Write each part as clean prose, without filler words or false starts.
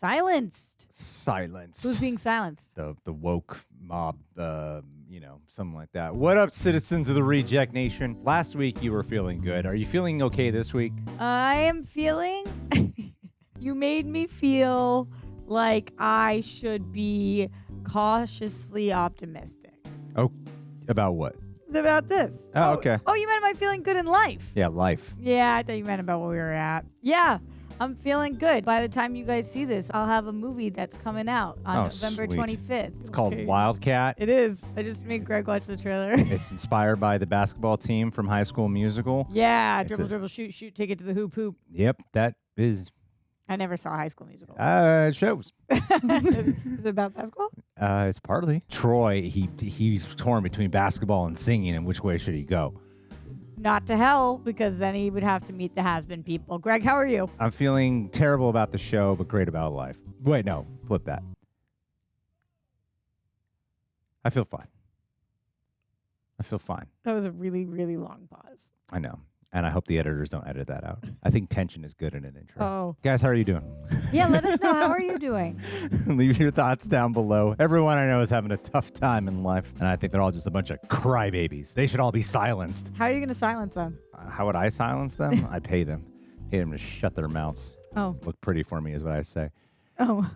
Silenced. Silenced. Who's being silenced? The woke mob, something like that. What up, citizens of the Reject Nation? Last week you were feeling good. Are you feeling okay this week? I am feeling... You made me feel like I should be cautiously optimistic. Oh, about what? About this. Oh, okay. Oh, you meant am I feeling good in life? Yeah, life. Yeah, I thought you meant about where we were at. Yeah, I'm feeling good. By the time you guys see this, I'll have a movie that's coming out on November sweet. 25th. It's called Wildcat. It is. I just made Greg watch the trailer. It's inspired by the basketball team from High School Musical. Yeah, dribble, shoot, take it to the hoop. Yep, that is... I never saw High School Musical. It shows. Is it about basketball? It's partly. Troy, he's torn between basketball and singing, and which way should he go? Not to hell, because then he would have to meet the Hazbin people. Greg, how are you? I'm feeling terrible about the show, but great about life. Wait, no, flip that. I feel fine. That was a really, really long pause. I know. And I hope the editors don't edit that out. I think tension is good in an intro. Oh. Guys, how are you doing? Yeah, let us know. How are you doing? Leave your thoughts down below. Everyone I know is having a tough time in life, and I think they're all just a bunch of crybabies. They should all be silenced. How are you going to silence them? How would I silence them? I pay them. Pay them to shut their mouths. Oh. Look pretty for me is what I say. Oh.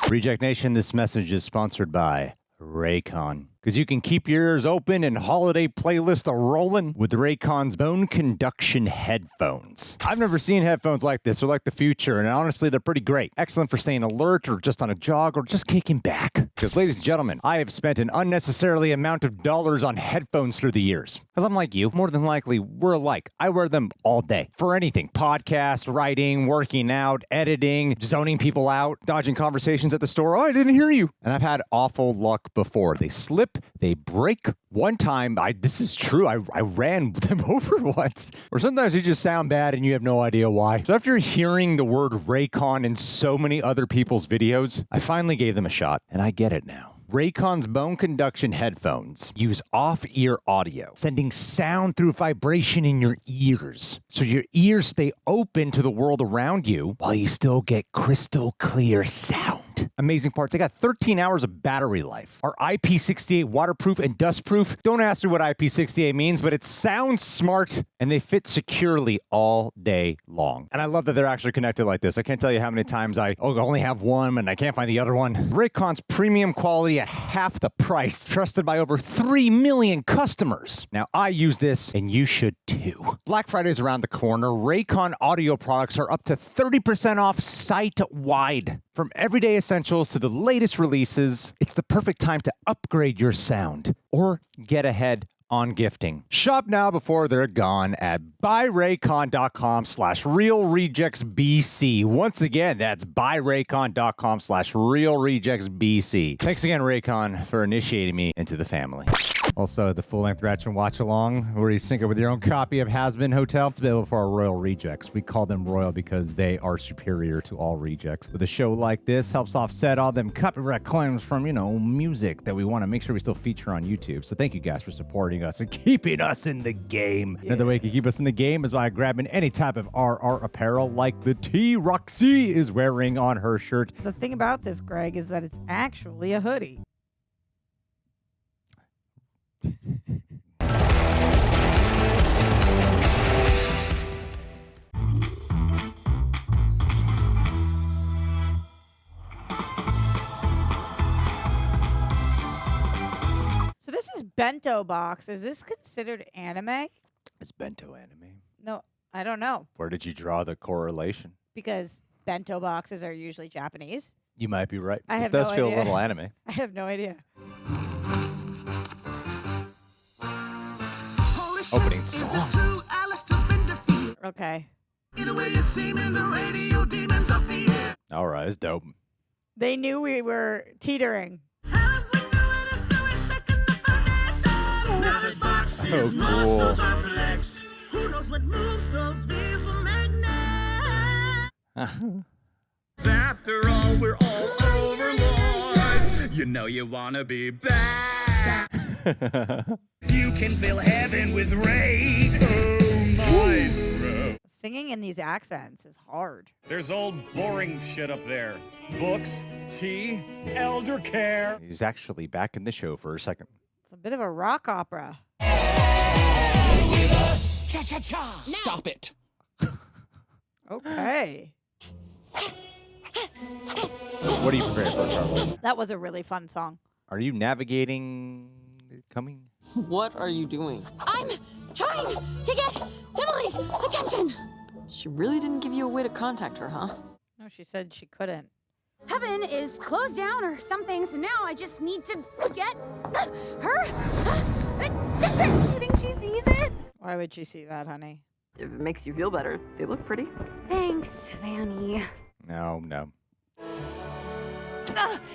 Reject Nation, this message is sponsored by Raycon. Because you can keep your ears open and holiday playlist a-rolling with Raycon's bone conduction headphones. I've never seen headphones like this. They're like the future, and honestly, they're pretty great. Excellent for staying alert or just on a jog or just kicking back. Because, ladies and gentlemen, I have spent an unnecessarily amount of dollars on headphones through the years. Because I'm like you. More than likely, we're alike. I wear them all day. For anything. Podcast, writing, working out, editing, zoning people out, dodging conversations at the store. Oh, I didn't hear you. And I've had awful luck before. They slip. They break. One time, this is true, I ran them over once. Or sometimes they just sound bad and you have no idea why. So after hearing the word Raycon in so many other people's videos, I finally gave them a shot, and I get it now. Raycon's bone conduction headphones use off-ear audio, sending sound through vibration in your ears. So your ears stay open to the world around you while you still get crystal clear sound. Amazing part, they got 13 hours of battery life. Are IP68 waterproof and dustproof? Don't ask me what IP68 means, but it sounds smart, and they fit securely all day long. And I love that they're actually connected like this. I can't tell you how many times I only have one and I can't find the other one. Raycon's premium quality at half the price, trusted by over 3 million customers. Now, I use this, and you should too. Black Friday is around the corner. Raycon audio products are up to 30% off site-wide. From everyday essentials to the latest releases, it's the perfect time to upgrade your sound or get ahead on gifting. Shop now before they're gone at buyraycon.com/realrejectsbc. Once again, that's buyraycon.com/realrejectsbc. Thanks again, Raycon, for initiating me into the family. Also, the full-length Ratchet watch-along, where you sync it with your own copy of Hazbin Hotel. It's available for our Royal Rejects. We call them Royal because they are superior to all rejects. With a show like this, helps offset all them copyright claims from, music that we want to make sure we still feature on YouTube. So thank you guys for supporting us and keeping us in the game. Yeah. Another way you can keep us in the game is by grabbing any type of RR apparel like the tee Roxy is wearing on her shirt. The thing about this, Greg, is that it's actually a hoodie. So this is Bento Box. Is this considered anime? Is Bento anime? No, I don't know. Where did you draw the correlation? Because Bento boxes are usually Japanese. You might be right. This does feel a little anime. I have no idea. Opening song. Okay. All right, it's dope. They knew we were teetering. Oh, cool. Who knows what moves those V's will make now? After all, we're all overlords. You know you wanna be back. You can fill heaven with rage. Oh, maestro. Singing in these accents is hard. There's old boring shit up there. Books, tea, elder care. He's actually back in the show for a second. It's a bit of a rock opera. Cha-cha-cha! Stop it! Okay. What are you prepared for, Charlie? That was a really fun song. Are you navigating coming? What are you doing? I'm trying to get Emily's attention. She really didn't give you a way to contact her, huh? No, she said she couldn't. Heaven is closed down or something, so now I just need to get her attention. You think she sees it? Why would she see that, honey? If it makes you feel better, they look pretty. Thanks, Vanny. No.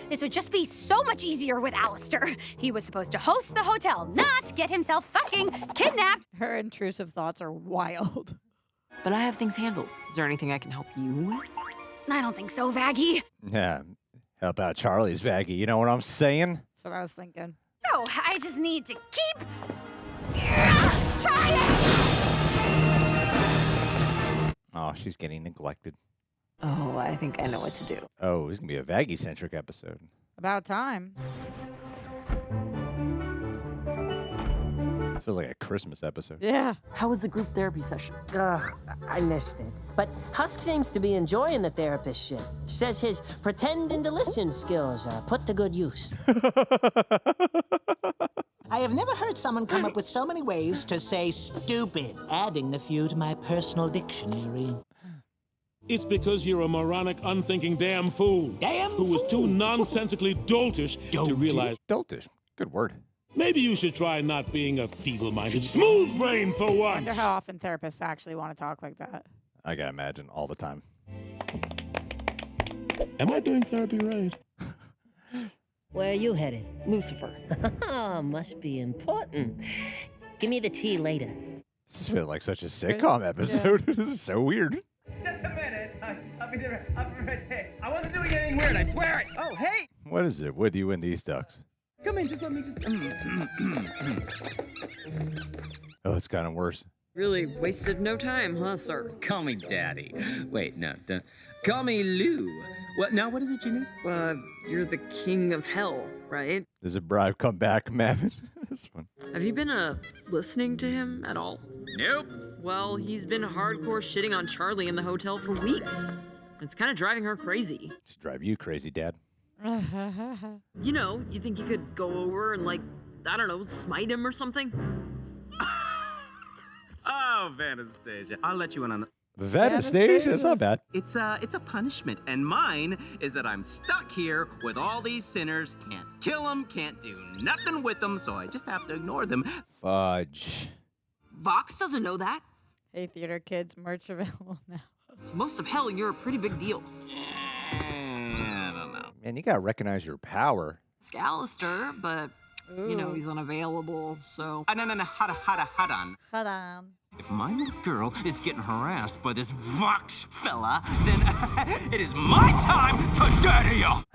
This would just be so much easier with Alastor. He was supposed to host the hotel, not get himself fucking kidnapped. Her intrusive thoughts are wild. But I have things handled. Is there anything I can help you with? I don't think so, Vaggie. Yeah. How about Charlie's Vaggie? You know what I'm saying? That's what I was thinking. So I just need to keep trying. Oh, she's getting neglected. Oh, I think I know what to do. Oh, this is going to be a Vaggie-centric episode. About time. It feels like a Christmas episode. Yeah. How was the group therapy session? Ugh, I missed it. But Husk seems to be enjoying the therapist shit. Says his pretend and to listen skills are put to good use. I have never heard someone come up with so many ways to say stupid, adding the few to my personal dictionary. It's because you're a moronic, unthinking damn fool. Who was too nonsensically doltish to realize. Doltish. Good word. Maybe you should try not being a feeble-minded smooth brain for I once. wonder how often therapists actually want to talk like that. I gotta imagine all the time. Am I doing therapy right? Where are you headed? Lucifer. Must be important. Give me the tea later. This feels like such a sitcom episode. This is so weird. Just a minute. I'll be right there. I wasn't doing anything weird, I swear. Oh, hey. What is it with you and these ducks? Come in, just let me Oh, it's kind of worse. Really wasted no time, huh, sir? Call me Daddy. Wait, no, don't. Call me Lou. What? Now, what is it you need? You're the king of hell, right? Does a bribe come back, man? This one. Have you been, listening to him at all? Nope. Well, he's been hardcore shitting on Charlie in the hotel for weeks. It's kind of driving her crazy. Should drive you crazy, Dad. You know, you think you could go over and, like, I don't know, smite him or something? Oh, Anastasia. I'll let you in on Anastasia? That's not bad. It's a punishment, and mine is that I'm stuck here with all these sinners, can't kill them, can't do nothing with them, so I just have to ignore them. Fudge. Vox doesn't know that. Hey, theater kids, merch available now. To most of hell, you're a pretty big deal. I don't know. Man, you gotta recognize your power. It's Alastor, but, you know, he's unavailable, so... No, hold on. Hold on. If my little girl is getting harassed by this Vox fella, then it is my time to daddy up!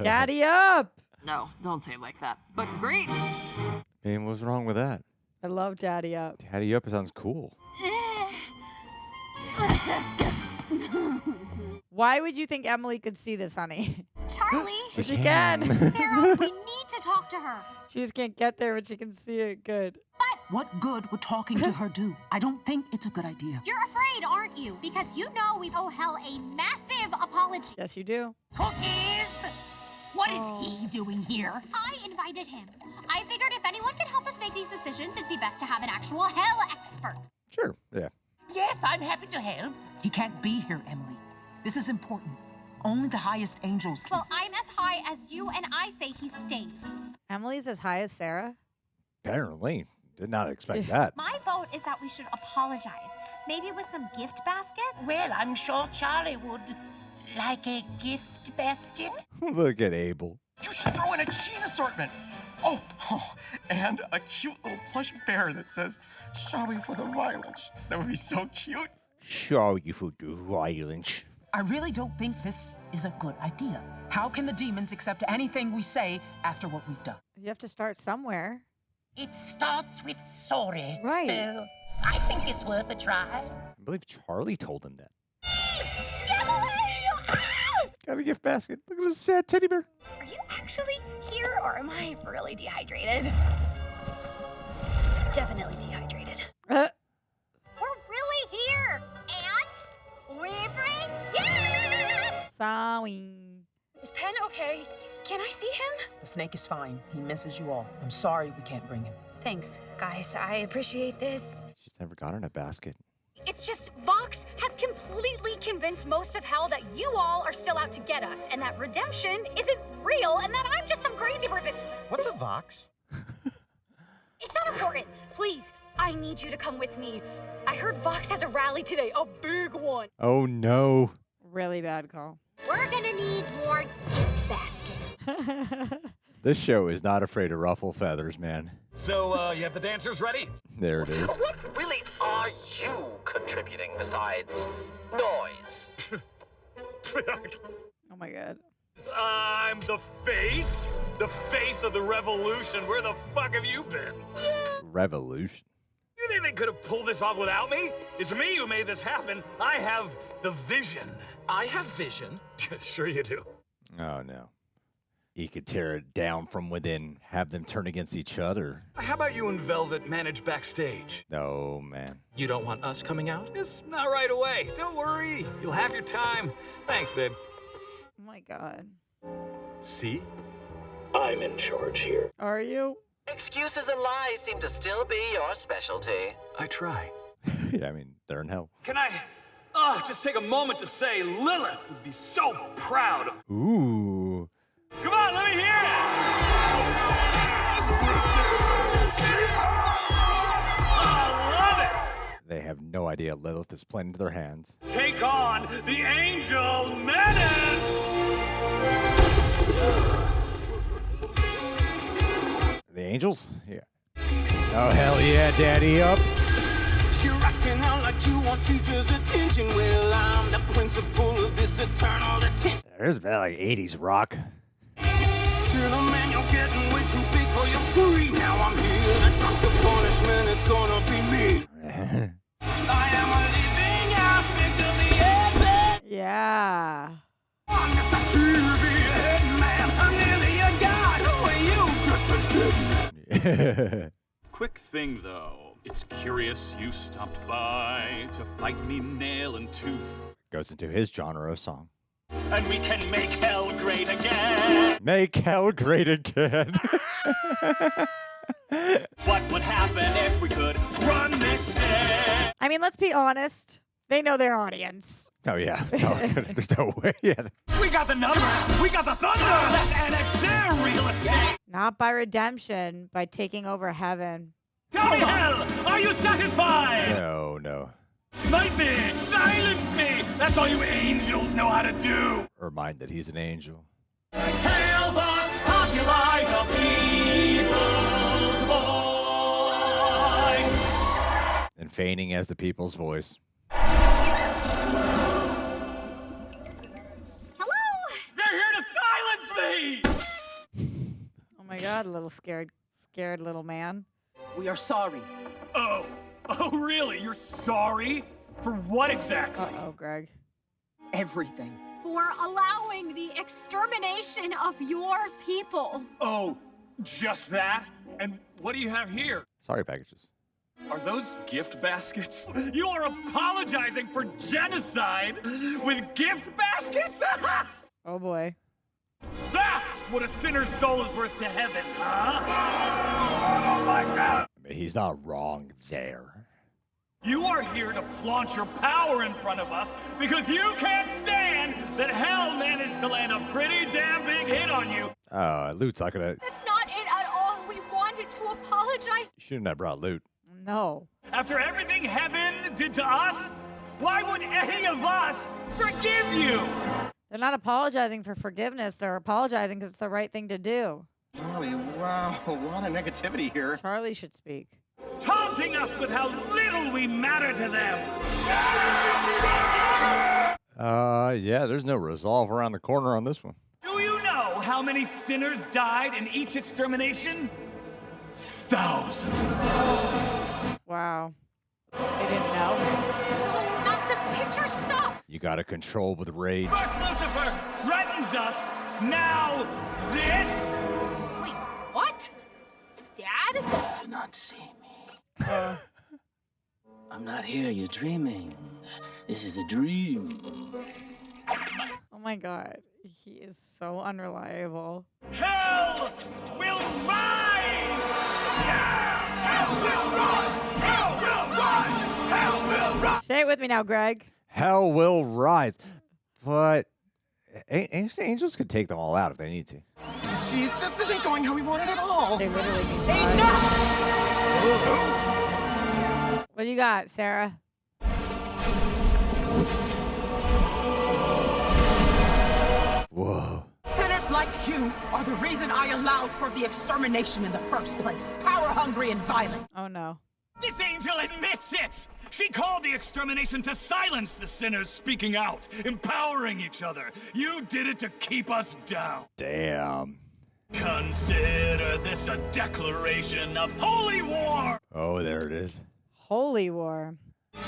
Daddy up! No, don't say it like that. But great. Man, what's wrong with that? I love Daddy up. Daddy up sounds cool. Why would you think Emily could see this, honey? Charlie, She can. Sarah, we need to talk to her. She just can't get there, but she can see it. Good. What good would talking to her do? I don't think it's a good idea. You're afraid, aren't you? Because you know we owe Hell a massive apology. Yes, you do. Cookies! What is he doing here? I invited him. I figured if anyone could help us make these decisions, it'd be best to have an actual Hell expert. Sure, yeah. Yes, I'm happy to help. He can't be here, Emily. This is important. Only the highest angels can. Well, I'm as high as you, and I say he stays. Emily's as high as Sarah? Apparently. Did not expect that. My vote is that we should apologize. Maybe with some gift basket? Well, I'm sure Charlie would. Like a gift basket? Look at Abel. You should throw in a cheese assortment. Oh, and a cute little plush bear that says, sorry for the violence. That would be so cute. Sorry for the violence. I really don't think this is a good idea. How can the demons accept anything we say after what we've done? You have to start somewhere. It starts with sorry. Right. So I think it's worth a try. I believe Charlie told him that. Get away! Got a gift basket. Look at this sad teddy bear. Are you actually here, or am I really dehydrated? Definitely dehydrated. We're really here, and we bring you. Sorry. Is Pen okay? Can I see him? The snake is fine. He misses you all. I'm sorry we can't bring him. Thanks, guys. I appreciate this. She's never got in a basket. It's just Vox has completely convinced most of hell that you all are still out to get us, and that redemption isn't real, and that I'm just some crazy person. What's a Vox? It's not important. Please, I need you to come with me. I heard Vox has a rally today, a big one. Oh, no. Really bad call. We're gonna need more gift baskets. This show is not afraid to ruffle feathers, man. So, you have the dancers ready? There it is. What really are you contributing besides noise? Oh my god. I'm the face of the revolution. Where the fuck have you been? Revolution. You think they could have pulled this off without me? It's me who made this happen. I have the vision. I have vision. Sure you do. Oh, no. He could tear it down from within, have them turn against each other. How about you and Velvette manage backstage? No, man. You don't want us coming out? It's not right away. Don't worry. You'll have your time. Thanks, babe. Oh my god. See? I'm in charge here. Are you? Excuses and lies seem to still be your specialty. I try. Yeah, I mean, they're in hell. Can I just take a moment to say Lilith would be so proud of... Ooh. Come on, let me hear it! I love it! They have no idea Lilith is playing into their hands. Take on the Angel Menace! The angels? Yeah. Oh, hell yeah, daddy up. You're acting out like you want teachers' attention. Well, I'm the principal of this eternal attention. There's like 80s rock. Cinnamon, you're getting way too big for your screen. Now I'm here to drop the punishment. It's gonna be me. I am a living aspect of the earth. Yeah. I'm Mr. TV head man. I'm nearly a god. Who are you? Just a dead man. Quick thing, though. It's curious you stopped by to fight me nail and tooth. Goes into his genre of song. And we can make hell great again. Make hell great again. What would happen if we could run this shit? I mean, let's be honest. They know their audience. Oh, yeah. No, there's no way. Yeah. We got the numbers. We got the thunder. Let's annex their real estate. Not by redemption, by taking over heaven. Tell me, hell, are you satisfied? No. Snipe me! Silence me! That's all you angels know how to do! Remind that he's an angel. Hail Vox Populi, the people's voice! And feigning as the people's voice. Hello? They're here to silence me! Oh my god, little scared little man. We are sorry. Oh, really? You're sorry? For what exactly? Uh-oh, Greg. Everything. For allowing the extermination of your people. Oh, just that? And what do you have here? Sorry, packages. Are those gift baskets? You are apologizing for genocide with gift baskets? Oh boy. That's what a sinner's soul is worth to heaven, huh? Oh my God! I mean, he's not wrong there. You are here to flaunt your power in front of us because you can't stand that hell managed to land a pretty damn big hit on you. Loot's not gonna... That's not it at all. We wanted to apologize. You shouldn't have brought loot. No. After everything heaven did to us, why would any of us forgive you? They're not apologizing for forgiveness. They're apologizing because it's the right thing to do. Charlie, wow, a lot of negativity here. Charlie should speak. Taunting us with how little we matter to them. Yeah, there's no resolve around the corner on this one. Do you know how many sinners died in each extermination? Thousands. Wow. They didn't know. You got to control with rage. First Lucifer threatens us, now this? Wait, what? Dad? You do not see me. I'm not here, you're dreaming. This is a dream. Oh my god. He is so unreliable. Hell will rise! Hell will rise! Hell will rise! Hell will rise! Say it with me now, Greg. Hell will rise. But angels could take them all out if they need to. Jeez, this isn't going how we wanted at all. They literally mean What do you got, Sarah? Whoa. Sinners like you are the reason I allowed for the extermination in the first place. Power-hungry and violent. Oh, no. This angel admits it! She called the extermination to silence the sinners speaking out, empowering each other. You did it to keep us down. Damn. Consider this a declaration of holy war! Oh, there it is. Holy war.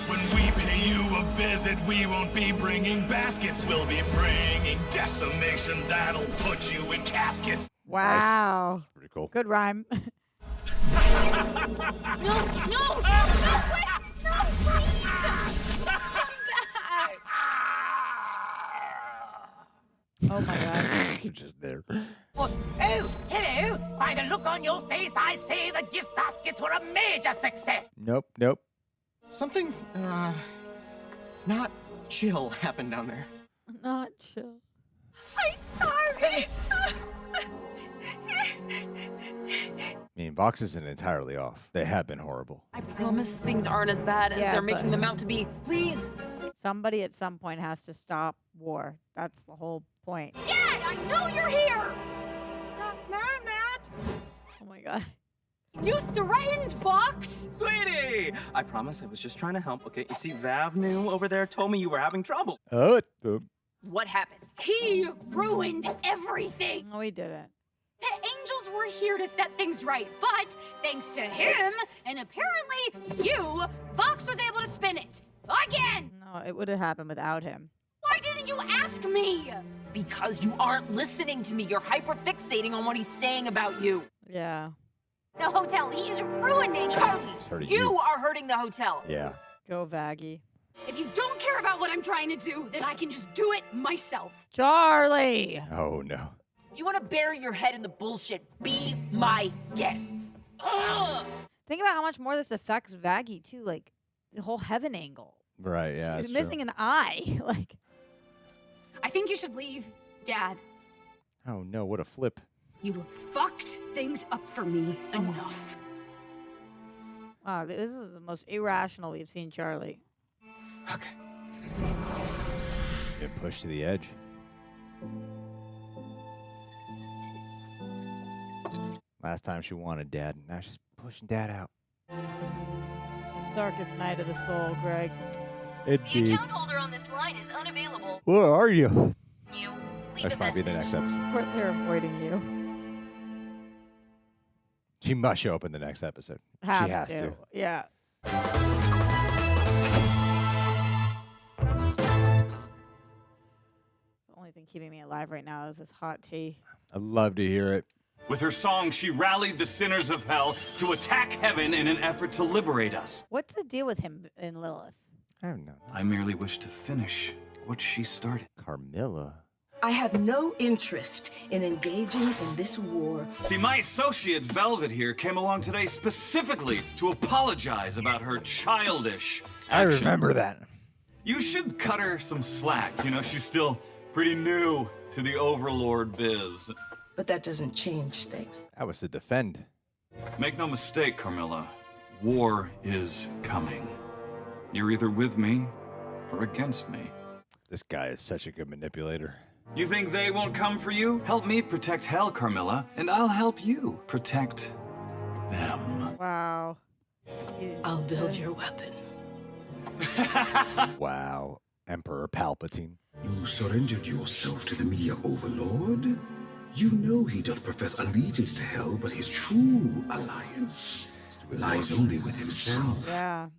When we pay you a visit, we won't be bringing baskets. We'll be bringing decimation that'll put you in caskets. Wow. Nice. Pretty cool. Good rhyme. No, wait! No, please! Come back! Oh my god. You're just there. Oh, hello! By the look on your face, I'd say the gift baskets were a major success. Nope, nope. Something, not chill happened down there. Not chill. I'm sorry! I mean, Vox isn't entirely off. They have been horrible. I promise things aren't as bad as they're making them out to be. Please. Somebody at some point has to stop war. That's the whole point. Dad, I know you're here! Oh my god. You threatened Vox? Sweetie! I promise I was just trying to help, okay? You see, Vav knew over there told me you were having trouble. What happened? He ruined everything! No, he didn't. The angels were here to set things right, but thanks to him, and apparently you, Vox was able to spin it. Again! No, it would have happened without him. Why didn't you ask me? Because you aren't listening to me. You're hyper-fixating on what he's saying about you. Yeah. The hotel, he is ruining. Charlie, you are hurting the hotel. Yeah. Go, Vaggie. If you don't care about what I'm trying to do, then I can just do it myself. Charlie! Oh, no. You want to bury your head in the bullshit? Be my guest. Ugh. Think about how much more this affects Vaggie, too. Like, the whole heaven angle. Right, yeah. She's missing an eye. Like, I think you should leave, Dad. Oh, no. What a flip. You have fucked things up for me enough. wow, this is the most irrational we've seen Charlie. Okay. Get pushed to the edge. Last time she wanted Dad, now she's pushing Dad out. Darkest night of the soul, Greg. The account holder on this line is unavailable. Where are you? You That might be the next episode. They're avoiding you. She must show up in the next episode. She has to. Yeah. The only thing keeping me alive right now is this hot tea. I'd love to hear it. With her song, she rallied the sinners of hell to attack heaven in an effort to liberate us. What's the deal with him and Lilith? I don't know. I merely wish to finish what she started. Carmilla? I have no interest in engaging in this war. See, my associate Velvette here came along today specifically to apologize about her childish action. I remember that. You should cut her some slack. You know, she's still pretty new to the Overlord biz. But that doesn't change things. That was to defend. Make no mistake, Carmilla. War is coming. You're either with me or against me. This guy is such a good manipulator. You think they won't come for you? Help me protect Hell, Carmilla, and I'll help you protect them. Wow. I'll build your weapon. Wow. Emperor Palpatine. You surrendered yourself to the media overlord? You know he doth profess allegiance to Hell, but his true alliance lies only with himself. Yeah.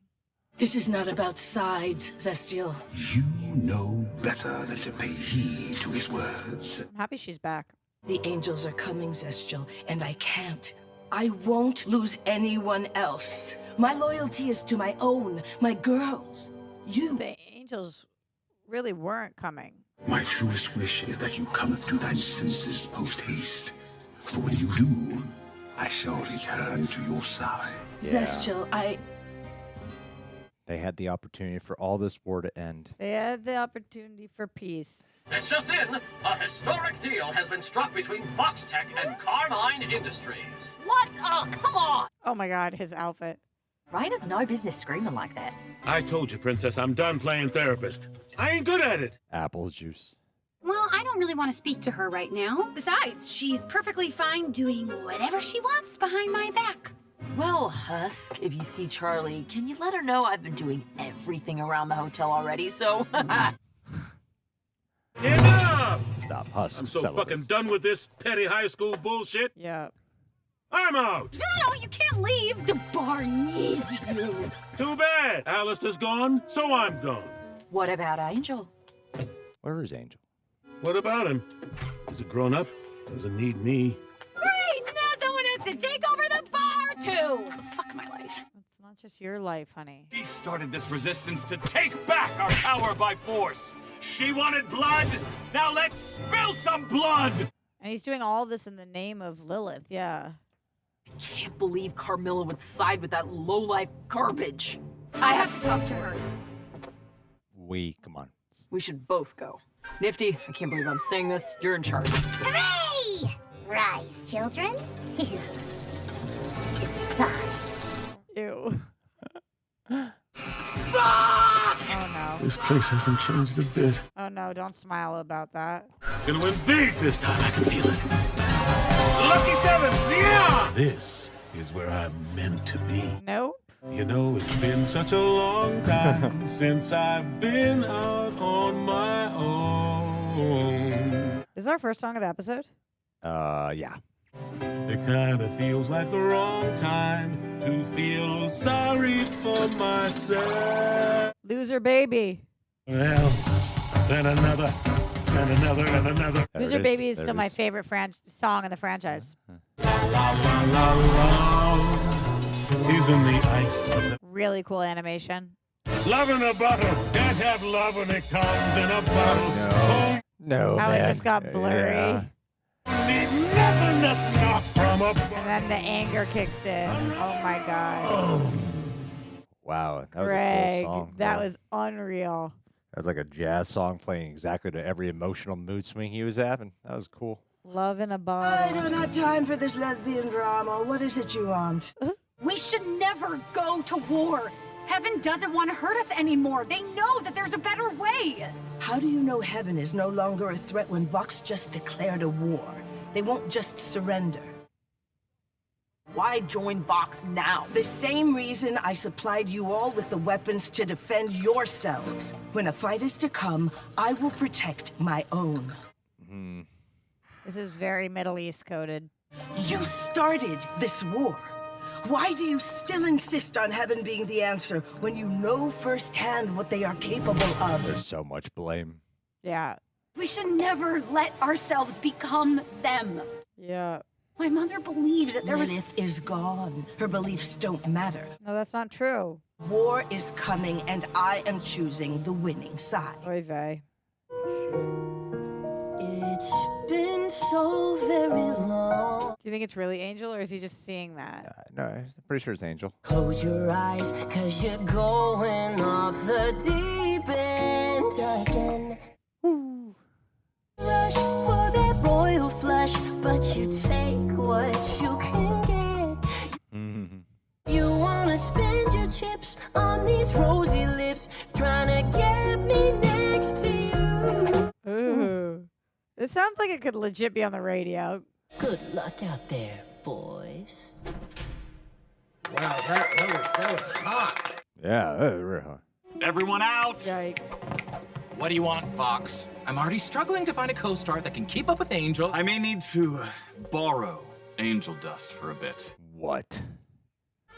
This is not about sides, Zestial. You know better than to pay heed to his words. I'm happy she's back. The angels are coming, Zestial, and I can't. I won't lose anyone else. My loyalty is to my own, my girls. You. The angels really weren't coming. My truest wish is that you cometh to thine senses post-haste. For when you do, I shall return to your side. Zestial, They had the opportunity for all this war to end. They had the opportunity for peace. This just in, a historic deal has been struck between Vox Tech and Carmine Industries. What? Oh, come on! Oh my god, his outfit. Ryan has no business screaming like that. I told you, Princess, I'm done playing therapist. I ain't good at it. Apple juice. Well, I don't really want to speak to her right now. Besides, she's perfectly fine doing whatever she wants behind my back. Well, Husk, if you see Charlie, can you let her know I've been doing everything around the hotel already, so... Enough! Stop, Husk. I'm so syllabus. fucking done with this petty high school bullshit. Yeah. I'm out! No, you can't leave! The bar needs you! Too bad. Alastor's gone, so I'm gone. What about Angel? Where is Angel? What about him? He's a grown-up. Doesn't need me. Great! Now someone has to take over the bar, too! Fuck my life. It's not just your life, honey. She started this resistance to take back our tower by force. She wanted blood. Now let's spill some blood. And he's doing all this in the name of Lilith, yeah. I can't believe Carmilla would side with that lowlife garbage. I have to talk to her. Come on. We should both go. Niffty, I can't believe I'm saying this. You're in charge. Hooray! Rise, children. It's time. Ew. Oh no. This place hasn't changed a bit. Oh no, don't smile about that. Gonna win big this time, I can feel it. Lucky 7, yeah! This is where I'm meant to be. Nope. You know, it's been such a long time since I've been out on my own. This is our first song of the episode? Yeah. It kind of feels like the wrong time to feel sorry for myself. Loser Baby. Well, then another, and another, and another. Loser Baby is still my favorite song in the franchise. La la la la la. Is in the ice of the... Really cool animation. Love in a bottle. Can't have love when it comes in a bottle. No, How man. it just got blurry. Yeah. Need nothing that's not from a bottle. And then the anger kicks in. Oh my god. Wow, that was Greg, a cool song. that Yeah. was unreal. That was like a jazz song playing exactly to every emotional mood swing he was having. That was cool. Love in a I bottle. don't have time for this lesbian drama. What is it you want? We should never go to war. Heaven doesn't want to hurt us anymore. They know that there's a better way. How do you know heaven is no longer a threat when Vox just declared a war? They won't just surrender. Why join Vox now? The same reason I supplied you all with the weapons to defend yourselves. When a fight is to come, I will protect my own. This is very Middle East coded. You started this war. Why do you still insist on heaven being the answer when you know firsthand what they are capable of? There's so much blame. Yeah. We should never let ourselves become them. Yeah. My mother believes that there was... Lilith is gone. Her beliefs don't matter. No, that's not true. War is coming, and I am choosing the winning side. Oy vey. It's been so very long. Do you think it's really Angel, or is he just seeing that? No, I'm pretty sure it's Angel. Close your eyes, cause you're going off the deep end again. Rush for that royal flush, but you take what you can get. You wanna spend your chips on these rosy lips, trying to get me next to you. Ooh. This sounds like it could legit be on the radio. Good luck out there, boys. Wow, that was hot. Yeah, that was real hard. Everyone out! Yikes. What do you want, Vox? I'm already struggling to find a co-star that can keep up with Angel. I may need to borrow angel dust for a bit. What?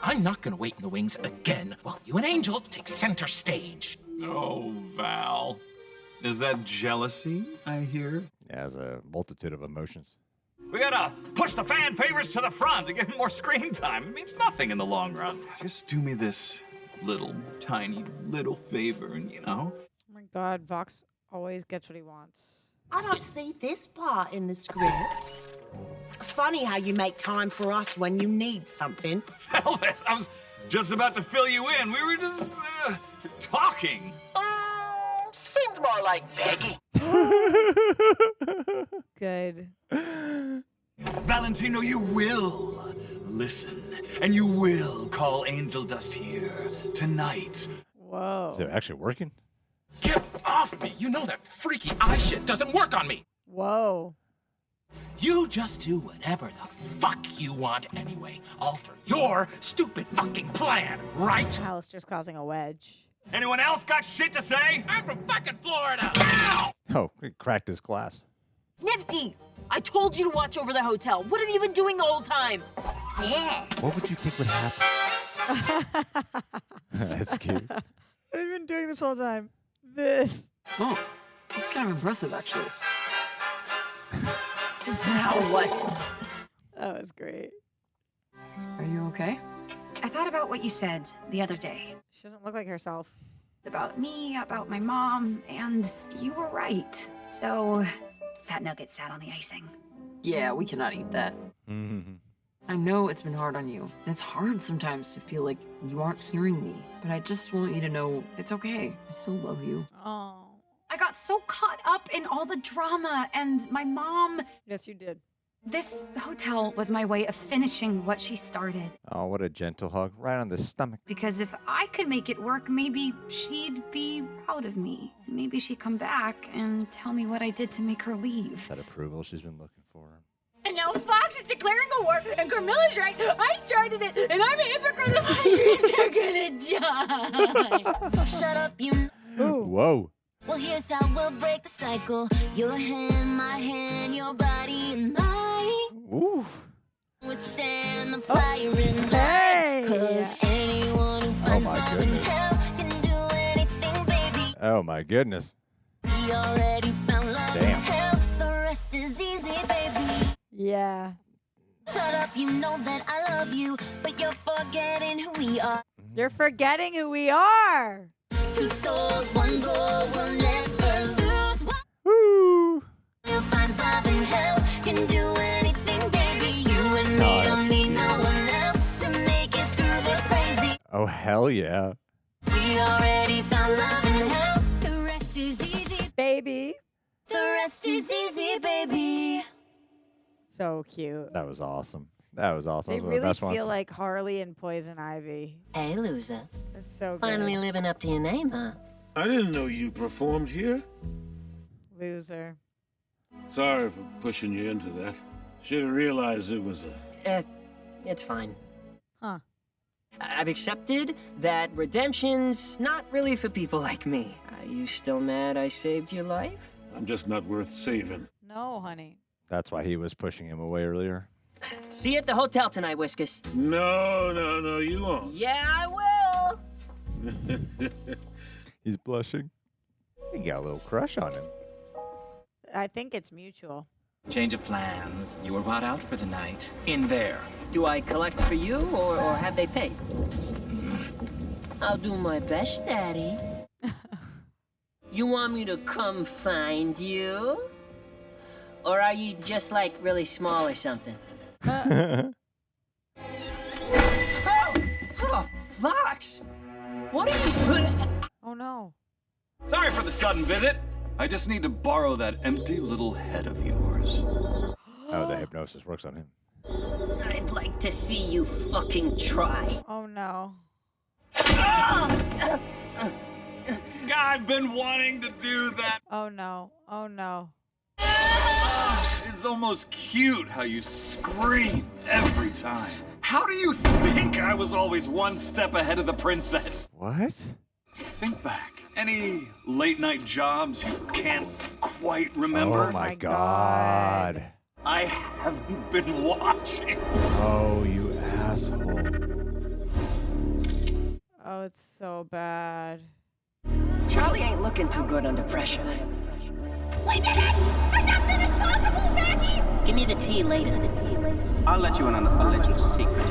I'm not gonna wait in the wings again while you and Angel take center stage. Oh, Val. Is that jealousy, I hear? Yeah, has a multitude of emotions. We gotta push the fan favorites to the front to get more screen time. It means nothing in the long run. Just do me this tiny little favor and, Oh my God, Vox always gets what he wants. I don't see this part in the script. Funny how you make time for us when you need something. Velvette, I was just about to fill you in. We were just talking. Seemed more like begging. Good. Valentino, you will listen, and you will call Angel Dust here tonight. Whoa. Is it actually working? Get off me! You know that freaky eye shit doesn't work on me! Whoa. You just do whatever the fuck you want anyway, all for your stupid fucking plan, right? Alistair's causing a wedge. Anyone else got shit to say? I'm from fucking Florida! Ow! Oh, he cracked his glass. Niffty! I told you to watch over the hotel. What have you been doing the whole time? Yeah. What would you think would happen? That's cute. What have you been doing this whole time? This. Oh, that's kind of impressive, actually. Now what? That was great. Are you okay? I thought about what you said the other day. She doesn't look like herself. It's about me, about my mom, and you were right. So, that nugget sat on the icing. Yeah, we cannot eat that. Mm-hmm. I know it's been hard on you, and it's hard sometimes to feel like you aren't hearing me, but I just want you to know it's okay. I still love you. Oh. I got so caught up in all the drama, and my mom... Yes, you did. This hotel was my way of finishing what she started. Oh, what a gentle hug. Right on the stomach. Because if I could make it work, maybe she'd be proud of me. Maybe she'd come back and tell me what I did to make her leave. That approval she's been looking for. And now Fox is declaring a war, and Carmilla's right. I started it, and I'm a hypocrite, and my dreams are gonna die. Shut up, you. Ooh. Whoa. Well, here's how we'll break the cycle. Your hand, my hand, your body and mine. Ooh. Withstand the fire and light. Cause anyone who finds love in hell can do anything, baby. Oh my goodness. We already found love in hell. The rest is easy, baby. Yeah. Shut up, you know that I love you, but you're forgetting who we are. You're forgetting who we are. Two souls, one goal, we'll never lose. Woo! Who finds love in hell can do anything, baby. You and me don't need no one else to make it through the crazy. Oh, hell yeah. We already found love in hell. The rest is easy, baby. The rest is easy, baby. So cute. That was awesome. That was awesome. They Those were really the best feel ones. like Harley and Poison Ivy. Hey, loser. That's so good. Finally living up to your name, huh? I didn't know you performed here. Loser. Sorry for pushing you into that. Should have realized it was a... It's fine. Huh. I've accepted that redemption's not really for people like me. Are you still mad I saved your life? I'm just not worth saving. No, honey. That's why he was pushing him away earlier. See you at the hotel tonight, Whiskus. No, you won't. Yeah, I will. He's blushing. He got a little crush on him. I think it's mutual. Change of plans. You were bought out for the night. In there. Do I collect for you, or have they paid? I'll do my best, Daddy. You want me to come find you? Or are you just, like, really small or something? Oh, Vox! What are you doing? Oh, no. Sorry for the sudden visit. I just need to borrow that empty little head of yours. Oh, the hypnosis works on him. I'd like to see you fucking try. Oh, no. I've been wanting to do that. Oh, no. Oh, no. It's almost cute how you scream every time. How do you think I was always one step ahead of the princess? What? Think back. Any late night jobs you can't quite remember? Oh my God. I haven't been watching. Oh, you asshole. it's so bad. Charlie ain't looking too good under pressure. We did it! Adoption is possible, Vaggie! Give me the tea later. I'll let you in on a little secret.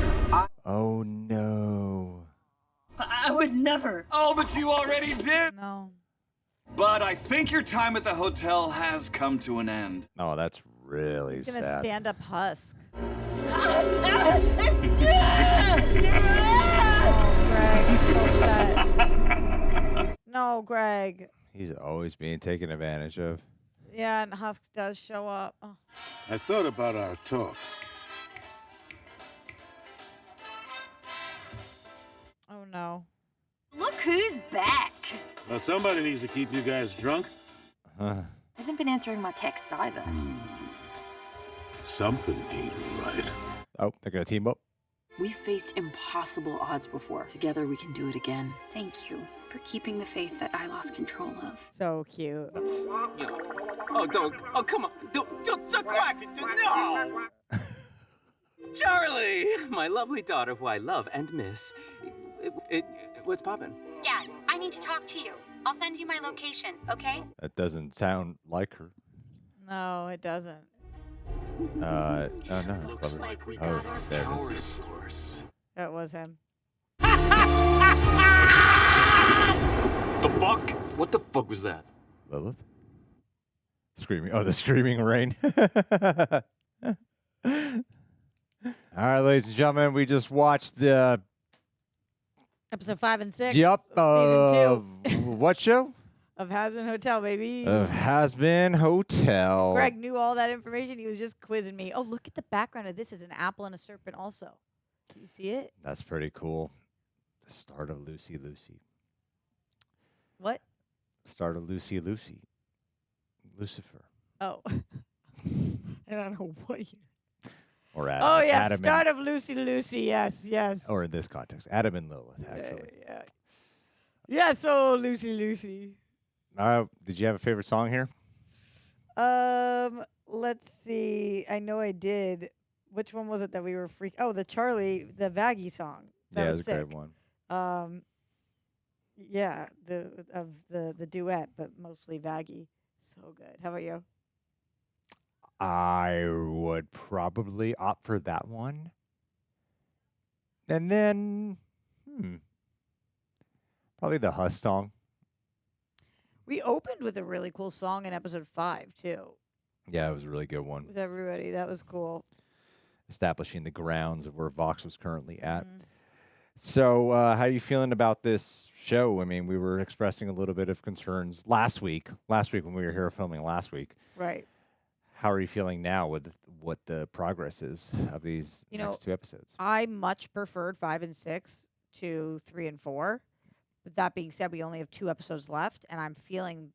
Oh no. I would never. Oh, but you already did. No. But I think your time at the hotel has come to an end. Oh, that's really He's gonna sad. stand up Husk. No, Greg. He's always being taken advantage of. Yeah, and Husk does show up. Oh. I thought about our talk. Oh no. Look who's back. Well, somebody needs to keep you guys drunk. Hasn't been answering my texts either. Something ain't right. Oh, they're gonna team up. We've faced impossible odds before. Together we can do it again. Thank you for keeping the faith that I lost control of. So cute. Oh, don't. Oh, come on. Don't crack it. No! Charlie! My lovely daughter, who I love and miss. What's poppin'? Dad, I need to talk to you. I'll send you my location, okay? That doesn't sound like her. No, it doesn't. Oh no, that's clever. Oh, there it is. That was him. The fuck? What the fuck was that? Lilith? Screaming. Oh, the screaming rain. All right, ladies and gentlemen, we just watched the Episode 5 and 6. Yup. Of season 2. What show? Of Hazbin Hotel, baby. Of Hazbin Hotel. Greg knew all that information. He was just quizzing me. Oh, look at the background of this. Is an apple and a serpent also. Do you see it? That's pretty cool. The start of Lucy. What? Start of Lucy. Lucifer. Oh. I don't know what you... Or Adam. Oh, yeah. Adam Start of Lucy. Yes. Or in this context, Adam and Lilith, actually. Yeah. Yeah, so Lucy. Did you have a favorite song here? Let's see. I know I did. Which one was it that we were Oh, the Vaggie song. That was a sick. great one. Yeah, the duet, but mostly Vaggie. So good. How about you? I would probably opt for that one. And then, probably the Husk song. We opened with a really cool song in episode 5, too. Yeah, it was a really good one. With everybody. That was cool. Establishing the grounds of where Vox was currently at. So, how are you feeling about this show? I mean, we were expressing a little bit of concerns last week when we were here filming last week. Right. How are you feeling now with what the progress is of these next 2 episodes? I much preferred 5 and 6 to 3 and 4. But that being said, we only have 2 episodes left, and I'm feeling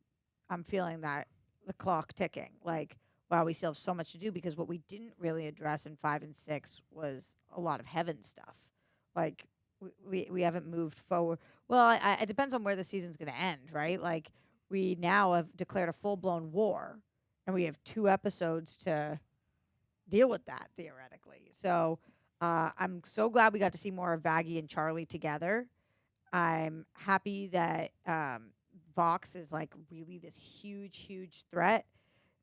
that the clock ticking. Like, wow, we still have so much to do, because what we didn't really address in 5 and 6 was a lot of heaven stuff. Like, we haven't moved forward. Well, it depends on where the season's going to end, right? Like, we now have declared a full-blown war, and we have 2 episodes to deal with that, theoretically. So I'm so glad we got to see more of Vaggie and Charlie together. I'm happy that Vox is, like, really this huge threat.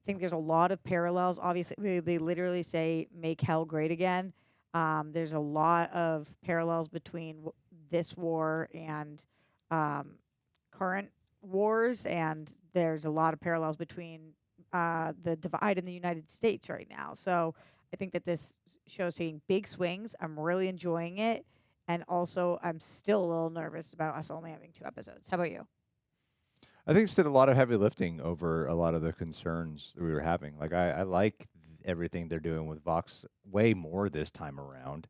I think there's a lot of parallels. Obviously, they literally say, make hell great again. There's a lot of parallels between this war and current wars, and there's a lot of parallels between the divide in the United States right now. So I think that this show's taking big swings. I'm really enjoying it. And also, I'm still a little nervous about us only having 2 episodes. How about you? I think it's did a lot of heavy lifting over a lot of the concerns that we were having. Like, I like everything they're doing with Vox way more this time around.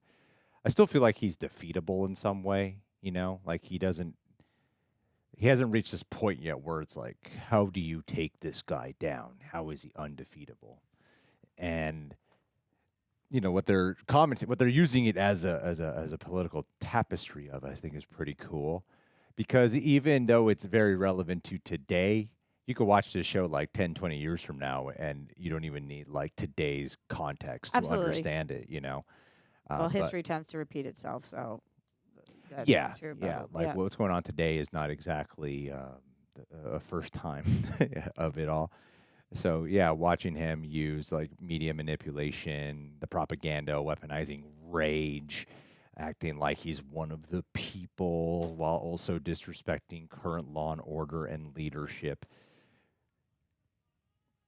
I still feel like he's defeatable in some way, you know? Like, he hasn't reached this point yet where it's like, how do you take this guy down? How is he undefeatable? And, you know, what they're commenting, what they're using it as a political tapestry of, I think is pretty cool. Because even though it's very relevant to today, you could watch this show like 10, 20 years from now, and you don't even need like today's context to understand it, you know? Well, history tends to repeat itself, so that's Yeah, true about yeah. it. Like what's going on today is not exactly a first time of it all. So yeah, watching him use like media manipulation, the propaganda, weaponizing rage, acting like he's one of the people while also disrespecting current law and order and leadership.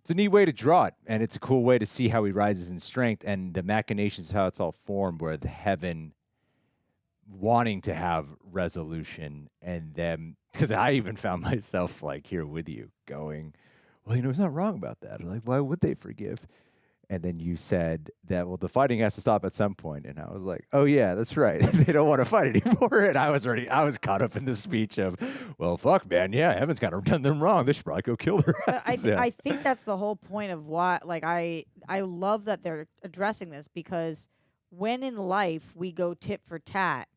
It's a neat way to draw it, and it's a cool way to see how he rises in strength and the machinations, how it's all formed, where the heaven wanting to have resolution, and then, because I even found myself like here with you going, well, he's not wrong about that. Like, why would they forgive? And then you said that, well, the fighting has to stop at some point. And I was like, oh, yeah, that's right. They don't want to fight anymore. And I was caught up in the speech of, well, fuck, man. Yeah, heaven's kind of done them wrong. They should probably go kill their ass. I think that's the whole point of why, like, I love that they're addressing this, because when in life we go tit for tat,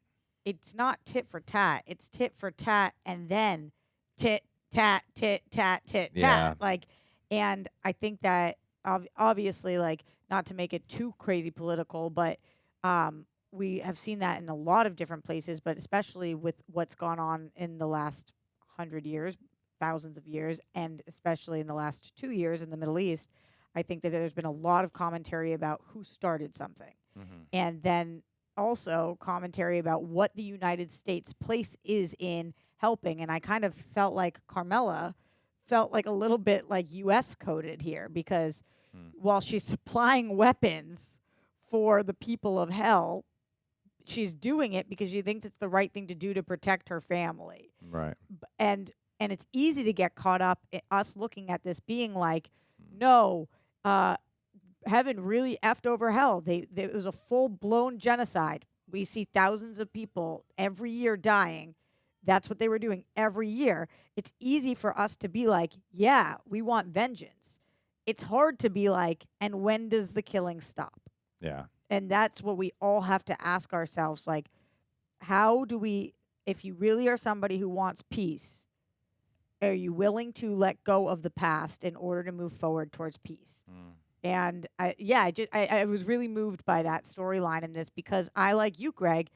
it's not tit for tat. It's tit for tat and then tit, tat, tit, tat, tit, tat. Like, and I think that obviously, like, not to make it too crazy political, but we have seen that in a lot of different places, but especially with what's gone on in the last 100 years, thousands of years, and especially in the last 2 years in the Middle East, I think that there's been a lot of commentary about who started something. And then also commentary about what the United States' place is in helping. And I kind of felt like Carmela felt like a little bit like U.S. coded here, because while she's supplying weapons for the people of hell, she's doing it because she thinks it's the right thing to do to protect her family. Right. And it's easy to get caught up in us looking at this being like, no, heaven really effed over hell. It was a full-blown genocide. We see thousands of people every year dying. That's what they were doing every year. It's easy for us to be like, yeah, we want vengeance. It's hard to be like, and when does the killing stop? Yeah. And that's what we all have to ask ourselves. Like, how do we, if you really are somebody who wants peace, are you willing to let go of the past in order to move forward towards peace? And I was really moved by that storyline in this, because I, like you, Greg,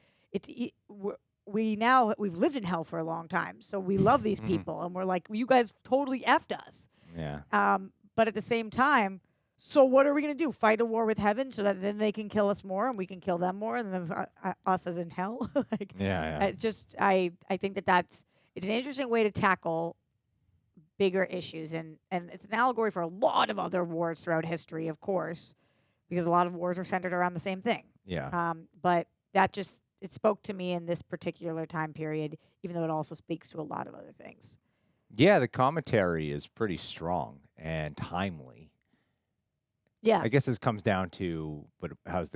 we've lived in hell for a long time, so we love these people, and we're like, you guys totally effed us. Yeah. But at the same time, so what are we going to do? Fight a war with heaven so that then they can kill us more and we can kill them more, and then us as in hell? Like, I think it's an interesting way to tackle bigger issues, and it's an allegory for a lot of other wars throughout history, of course, because a lot of wars are centered around the same thing. Yeah. But that it spoke to me in this particular time period, even though it also speaks to a lot of other things. Yeah, the commentary is pretty strong and timely. Yeah. I guess this comes down to how's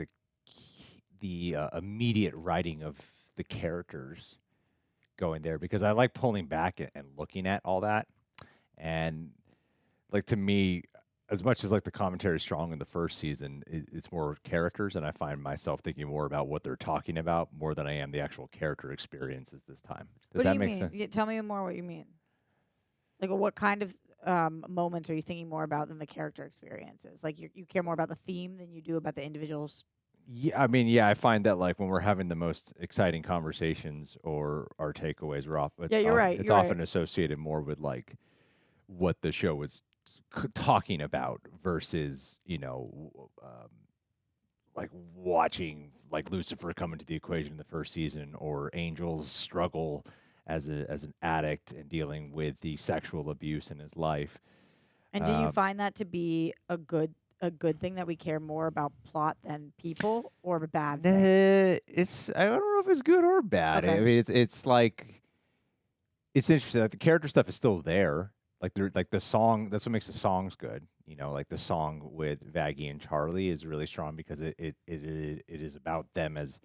the immediate writing of the characters going there, because I like pulling back and looking at all that. And like, to me, as much as like the commentary is strong in the first season, it's more characters, and I find myself thinking more about what they're talking about more than I am the actual character experiences this time. Does that make sense? Tell me more what you mean. Like, what kind of moments are you thinking more about than the character experiences? Like, you care more about the theme than you do about the individuals? Yeah, I mean, I find that like when we're having the most exciting conversations or our takeaways, it's often associated more with like what the show was talking about versus, like watching like Lucifer come into the equation in the first season, or Angel's struggle as an addict and dealing with the sexual abuse in his life. And do you find that to be a good thing, that we care more about plot than people, or a bad thing? I don't know if it's good or bad. Okay. I mean, it's like, it's interesting. Like, the character stuff is still there. Like the song, that's what makes the songs good. Like the song with Vaggie and Charlie is really strong because it is about them as,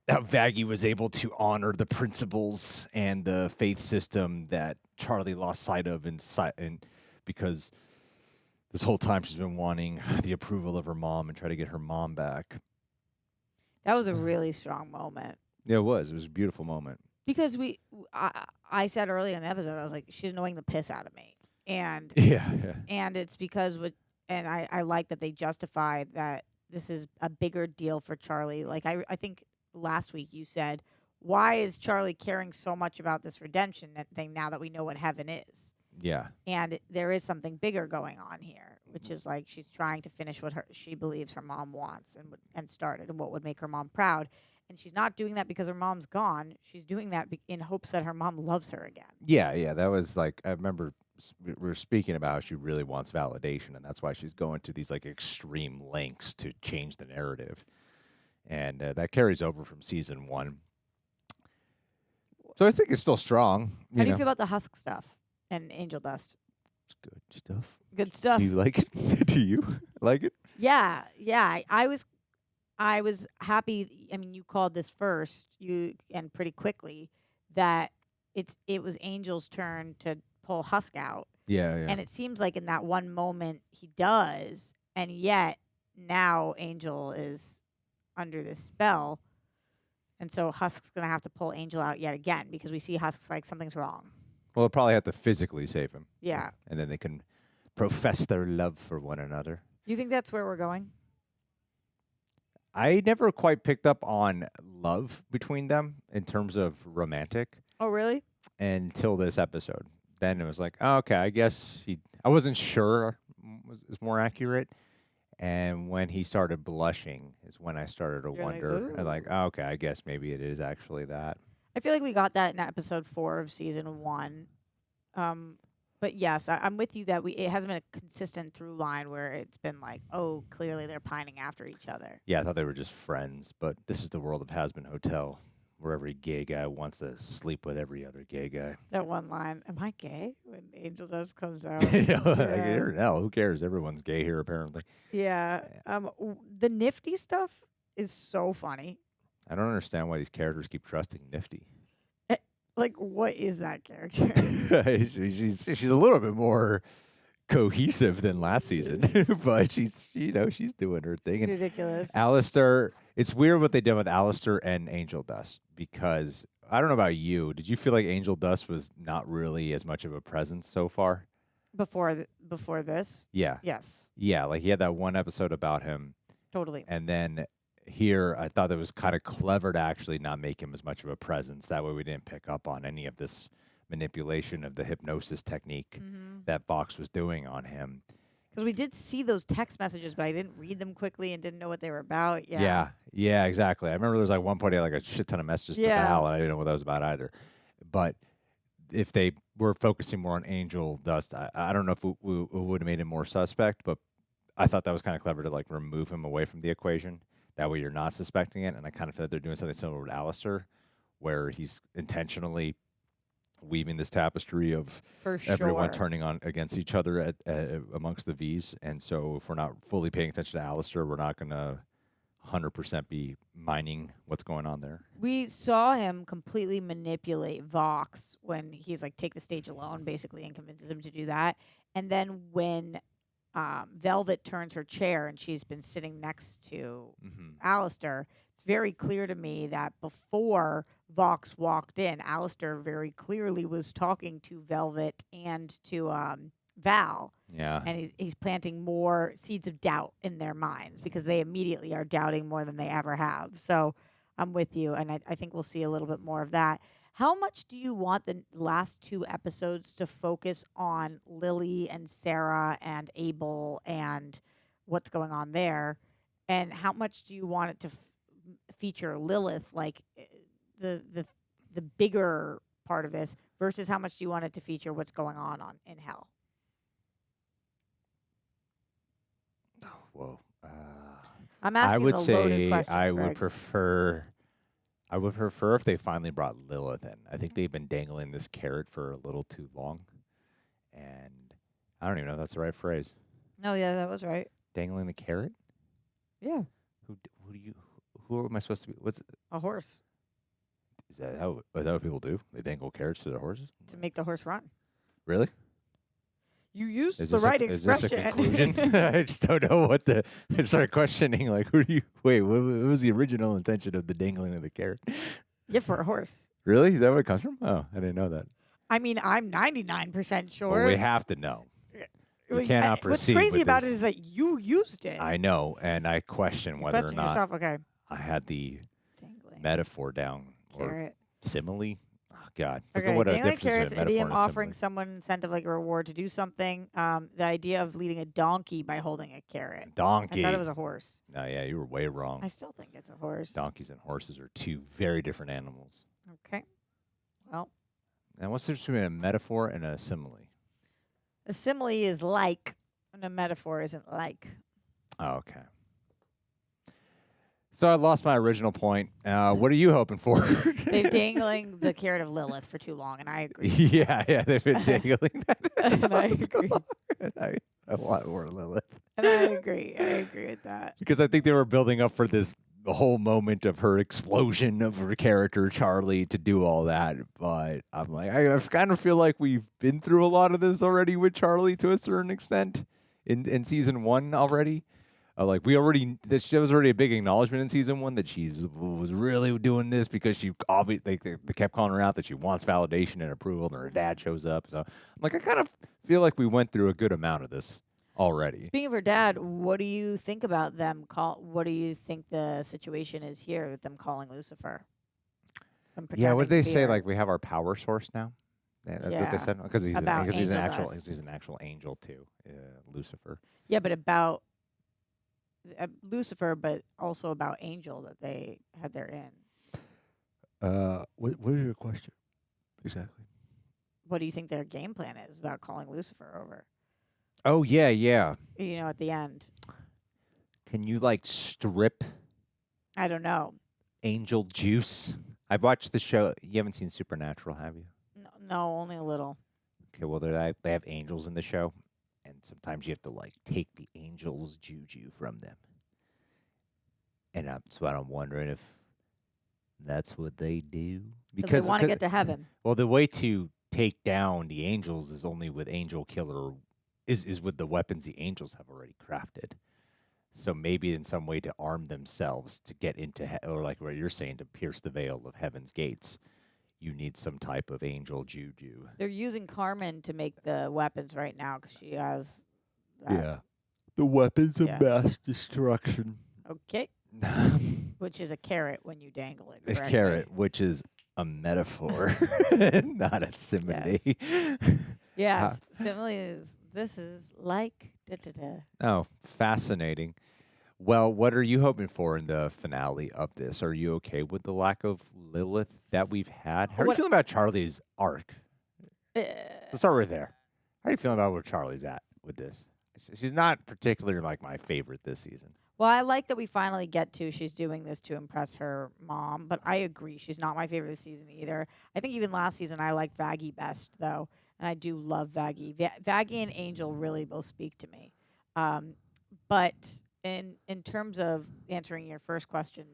how Vaggie was able to honor the principles and the faith system that Charlie lost sight of, and because this whole time she's been wanting the approval of her mom and try to get her mom back. That was a really strong moment. Yeah, it was. It was a beautiful moment. Because I said earlier in the episode, I was like, she's annoying the piss out of me. And and it's because I like that they justify that this is a bigger deal for Charlie. Like, I think last week you said, why is Charlie caring so much about this redemption thing now that we know what heaven is? Yeah. And there is something bigger going on here, which is like she's trying to finish what she believes her mom wants and started and what would make her mom proud. And she's not doing that because her mom's gone. She's doing that in hopes that her mom loves her again. Yeah. That was like, I remember we were speaking about how she really wants validation, and that's why she's going to these like extreme lengths to change the narrative. And that carries over from season 1. So I think it's still strong. How do you feel about the Husk stuff and Angel Dust? It's good stuff. Good stuff. Do you like it? Do you like it? Yeah. I was happy. I mean, you called this first, and pretty quickly, that it was Angel's turn to pull Husk out. Yeah. And it seems like in that one moment he does, and yet now Angel is under this spell. And so Husk's going to have to pull Angel out yet again because we see Husk's like something's wrong. Well, they'll probably have to physically save him. Yeah. And then they can profess their love for one another. Do you think that's where we're going? I never quite picked up on love between them in terms of romantic. Oh, really? Until this episode. Then it was like, oh, okay, I guess I wasn't sure is more accurate. And when he started blushing is when I started to wonder. And like, oh, okay, I guess maybe it is actually that. I feel like we got that in episode 4 of season 1. But yes, I'm with you that it hasn't been a consistent through line where it's been like, oh, clearly they're pining after each other. Yeah, I thought they were just friends, but this is the world of Hazbin Hotel, where every gay guy wants to sleep with every other gay guy. That one line, am I gay? When Angel Dust comes out. No, who cares? Everyone's gay here, apparently. Yeah. The Niffty stuff is so funny. I don't understand why these characters keep trusting Niffty. Like, what is that character? she's a little bit more cohesive than last season, but she's doing her thing. And ridiculous. Alastor, it's weird what they did with Alastor and Angel Dust, because I don't know about you. Did you feel like Angel Dust was not really as much of a presence so far? Before this? Yeah. Yes. Yeah, like he had that one episode about him. Totally. And then here, I thought it was kind of clever to actually not make him as much of a presence. That way we didn't pick up on any of this manipulation of the hypnosis technique that Vox was doing on him. Because we did see those text messages, but I didn't read them quickly and didn't know what they were about. Yeah, exactly. I remember there was like one point he had like a shit ton of messages to Val, and I didn't know what that was about either. But if they were focusing more on Angel Dust, I don't know if it would have made him more suspect, but I thought that was kind of clever to like remove him away from the equation. That way you're not suspecting it. And I kind of feel like they're doing something similar with Alastor, where he's intentionally weaving this tapestry of everyone turning on against each other at amongst the V's. And so if we're not fully paying attention to Alastor, we're not going to 100% be mining what's going on there. We saw him completely manipulate Vox when he's like, take the stage alone, basically, and convinces him to do that. And then when Velvette turns her chair and she's been sitting next to Alastor, it's very clear to me that before Vox walked in, Alastor very clearly was talking to Velvette and to Val. Yeah. And he's planting more seeds of doubt in their minds because they immediately are doubting more than they ever have. So I'm with you, and I think we'll see a little bit more of that. How much do you want the last 2 episodes to focus on Lily and Sarah and Abel and what's going on there? And how much do you want it to feature Lilith, like the bigger part of this, versus how much do you want it to feature what's going on in Hell? Whoa. I'm asking I would the loaded say questions, I Greg. would prefer if they finally brought Lilith in. I think they've been dangling this carrot for a little too long, and I don't even know if that's the right phrase. No, yeah, that was right. Dangling the carrot? Yeah. Who am I supposed to be? What's a horse? Is that what people do? They dangle carrots to their horses? To make the horse run. Really? You used Is the this right Is expression. this a conclusion? I just don't know what I started questioning, like, what was the original intention of the dangling of the carrot? Yeah, for a horse. Really? Is that where it comes from? Oh, I didn't know that. I mean, I'm 99% sure. Well, we have to know. You cannot proceed. What's crazy with about this. it is that you used it. I know, and I question whether or not yourself, okay. I had the metaphor down. Carrot. Or simile. Oh, God. Look Okay, at what a dangling difference between carrots, a metaphor idiom and a offering simile. someone incentive like a reward to do something. The idea of leading a donkey by holding a carrot. Donkey. I thought it was a horse. No, yeah, you were way wrong. I still think it's a horse. Donkeys and horses are two very different animals. Okay. Well, And what's the difference between a metaphor and a simile? a simile is like, and a metaphor isn't like. Oh, okay. So I lost my original point. What are you hoping for? They've dangling the carrot of Lilith for too long, and I agree. yeah, they've been dangling that. And I agree. And I want more Lilith. And I agree. I agree with that. Because I think they were building up for this whole moment of her explosion of her character, Charlie, to do all that. But I'm like, I kind of feel like we've been through a lot of this already with Charlie to a certain extent in season 1 already. Like there was already a big acknowledgement in season 1 that she was really doing this because she obviously they kept calling her out that she wants validation and approval, and her dad shows up. So I'm like, I kind of feel like we went through a good amount of this already. Speaking of her dad, what do you think about them? What do you think the situation is here with them calling Lucifer? Yeah, what did they say? Like, we have our power source now. Yeah, that's what they Yeah. said. Because he's About an actual angel too, Lucifer. Yeah, but about Lucifer, but also about Angel that they had therein. What is your question exactly? What do you think their game plan is about calling Lucifer over? Oh yeah. You know, at the end. Can you like strip I don't know. angel juice? I've watched the show. You haven't seen Supernatural, have you? No, only a little. Okay, well they have angels in the show, and sometimes you have to like take the angel's juju from them. And that's what I'm wondering if that's what they do Because they want to get to heaven. Well, the way to take down the angels is only with angel killer, is with the weapons the angels have already crafted. So maybe in some way to arm themselves to get into, or like what you're saying, to pierce the veil of heaven's gates, you need some type of angel juju. They're using Carmen to make the weapons right now because she has that. Yeah. The weapons of Yeah. mass destruction. Okay. Which is a carrot when you dangle it. This correctly. carrot, which is a metaphor, not a simile. Yes. Simile is, this is like da-da-da. Oh, fascinating. Well, what are you hoping for in the finale of this? Are you okay with the lack of Lilith that we've had? How are you feeling about Charlie's arc? Let's start right there. How are you feeling about where Charlie's at with this? She's not particularly like my favorite this season. Well, I like that we finally get to she's doing this to impress her mom, but I agree she's not my favorite this season either. I think even last season I liked Vaggie best though, and I do love Vaggie. Vaggie and Angel really both speak to me. But in terms of answering your first question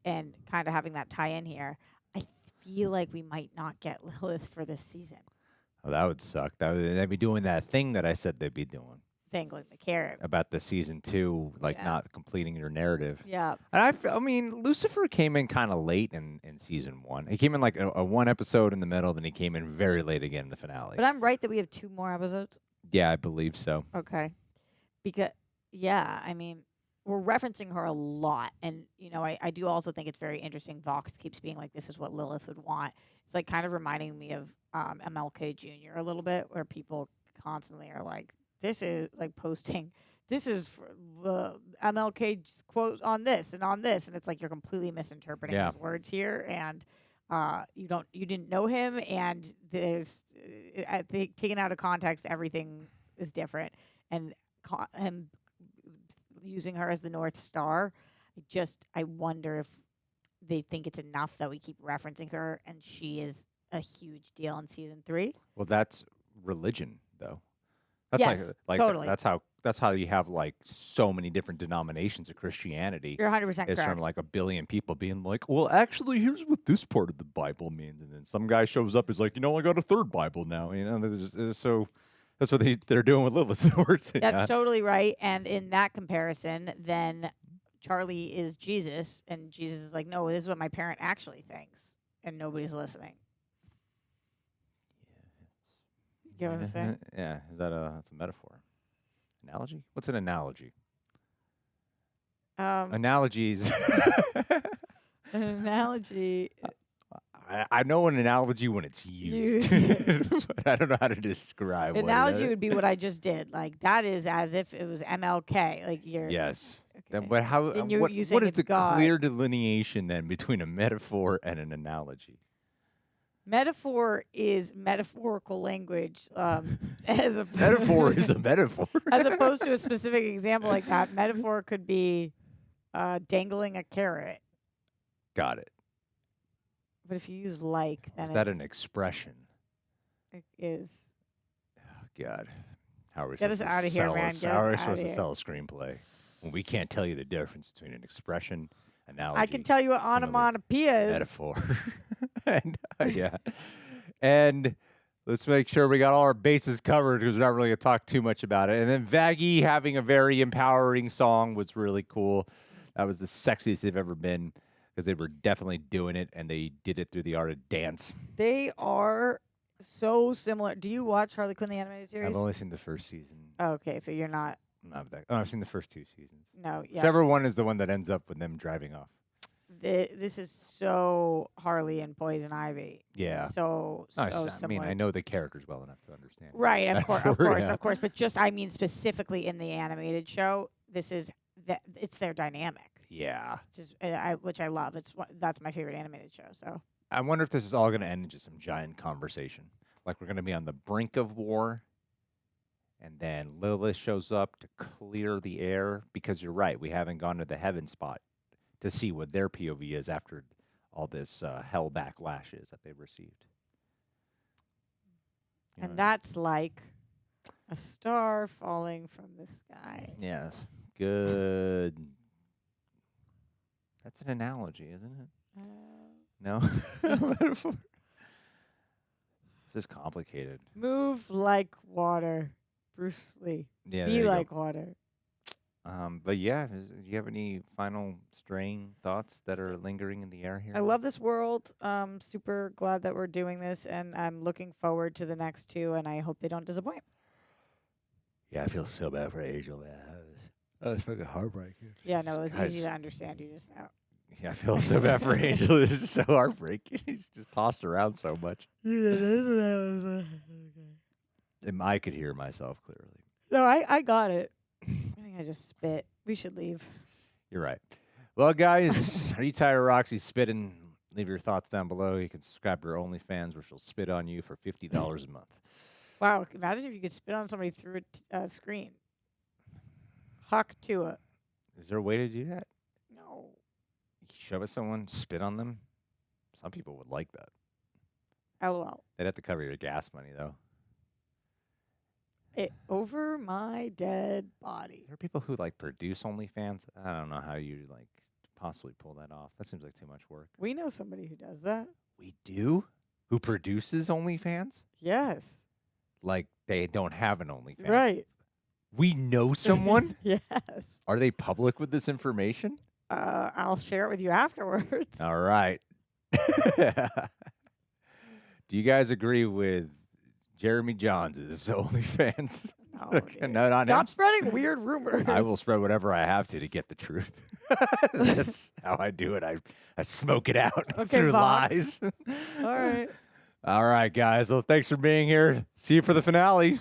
and kind of having that tie in here, I feel like we might not get Lilith for this season. Oh, that would suck. They'd be doing that thing that I said they'd be doing. Dangling the carrot. About the season 2, like not completing your narrative. Yeah. And I mean, Lucifer came in kind of late in season 1. He came in like a one episode in the middle, then he came in very late again in the finale. But I'm right that we have 2 more episodes? Yeah, I believe so. Okay. Because, yeah, I mean, we're referencing her a lot. And, you know, I do also think it's very interesting. Vox keeps being like, this is what Lilith would want. It's like kind of reminding me of MLK Jr. a little bit, where people constantly are like, this is like posting, this is MLK's quote on this and on this. And it's like you're completely misinterpreting his words here. And you didn't know him. And there's, I think, taken out of context, everything is different. And him using her as the North Star, I wonder if they think it's enough that we keep referencing her, and she is a huge deal in season 3. Well, that's religion, though. That's yes, like totally. That's how you have like so many different denominations of Christianity. You're 100% correct. It's from like a billion people being like, well, actually, here's what this part of the Bible means, and then some guy shows up, is like, you know, I got a third Bible now. You know, so that's what they're doing with Lilith's words. That's totally right. And in that comparison, then Charlie is Jesus, and Jesus is like, no, this is what my parent actually thinks, and nobody's listening. You know what I'm saying? Yeah. That's a metaphor. Analogy? What's an analogy? Analogies. An analogy. I know an analogy when it's used, but I don't know how to describe An analogy would be what I just did. Like, that is as if it was MLK. Like, you're. Yes. But how? And you're What using is it's the God. clear delineation then between a metaphor and an analogy? Metaphor is metaphorical language. As a Metaphor is a metaphor. As opposed to a specific example like that, metaphor could be dangling a carrot. Got it. But if you use like, then Is that an expression? it is. Oh, God. How are we Get supposed us to outta here, sell man. us- Get How us are we outta supposed to here. sell a screenplay when we can't tell you the difference between an expression, analogy, I can tell you what simile, onomatopoeia is. metaphor? And yeah. And let's make sure we got all our bases covered because we're not really going to talk too much about it. And then Vaggie having a very empowering song was really cool. That was the sexiest they've ever been because they were definitely doing it and they did it through the art of dance. They are so similar. Do you watch Harley Quinn the animated series? I've only seen the first season. Okay, so you're not. I've seen the first 2 seasons. No, yeah. Whichever one is the one that ends up with them driving off. This is so Harley and Poison Ivy. Yeah. So No, similar. I mean, I know the characters well enough to understand. Right, of Yeah. course. But just, I mean, specifically in the animated show, this is it's their dynamic. Yeah. Which I love. That's my favorite animated show. So I wonder if this is all going to end in just some giant conversation. Like we're going to be on the brink of war, and then Lilith shows up to clear the air because you're right. We haven't gone to the heaven spot to see what their POV is after all this hell backlash is that they've received. and that's like a star falling from the sky. Yes. Good. That's an analogy, isn't it? No? Metaphor. This is complicated. Move like water, Bruce Lee. Yeah, Be there you go. like water. But yeah, do you have any final straying thoughts that are lingering in the air here? I love this world. Super glad that we're doing this, and I'm looking forward to the next 2, and I hope they don't disappoint. Yeah, I feel so bad for Angel, man. That was fucking heartbreaking. Yeah, no, it was Guys, easy to understand you just now. Yeah, I feel so bad for Angel. This is so heartbreaking. He's just tossed around so much. And I could hear myself clearly. No, I got it. I think I just spit. We should leave. You're right. Well, guys, are you tired of Roxy spitting? Leave your thoughts down below. You can subscribe to her OnlyFans where she'll spit on you for $50 a month. Wow, imagine if you could spit on somebody through a screen. Huck to it. Is there a way to do that? No. You shove at someone, spit on them? Some people would like that. LOL. They'd have to cover your gas money, though. Over my dead body. There are people who, like, produce OnlyFans. I don't know how you, like, possibly pull that off. That seems like too much work. We know somebody who does that. We do? Who produces OnlyFans? Yes. Like, they don't have an OnlyFans. Right. We know someone? Yes. Are they public with this information? I'll share it with you afterwards. All right. Do you guys agree with Jeremy Johns' OnlyFans? No, Okay, no, not Stop him. spreading weird rumors. I will spread whatever I have to get the truth. That's how I do it. I smoke it out Okay, through Vox. lies. All right. All right, guys. Well, thanks for being here. See you for the finale.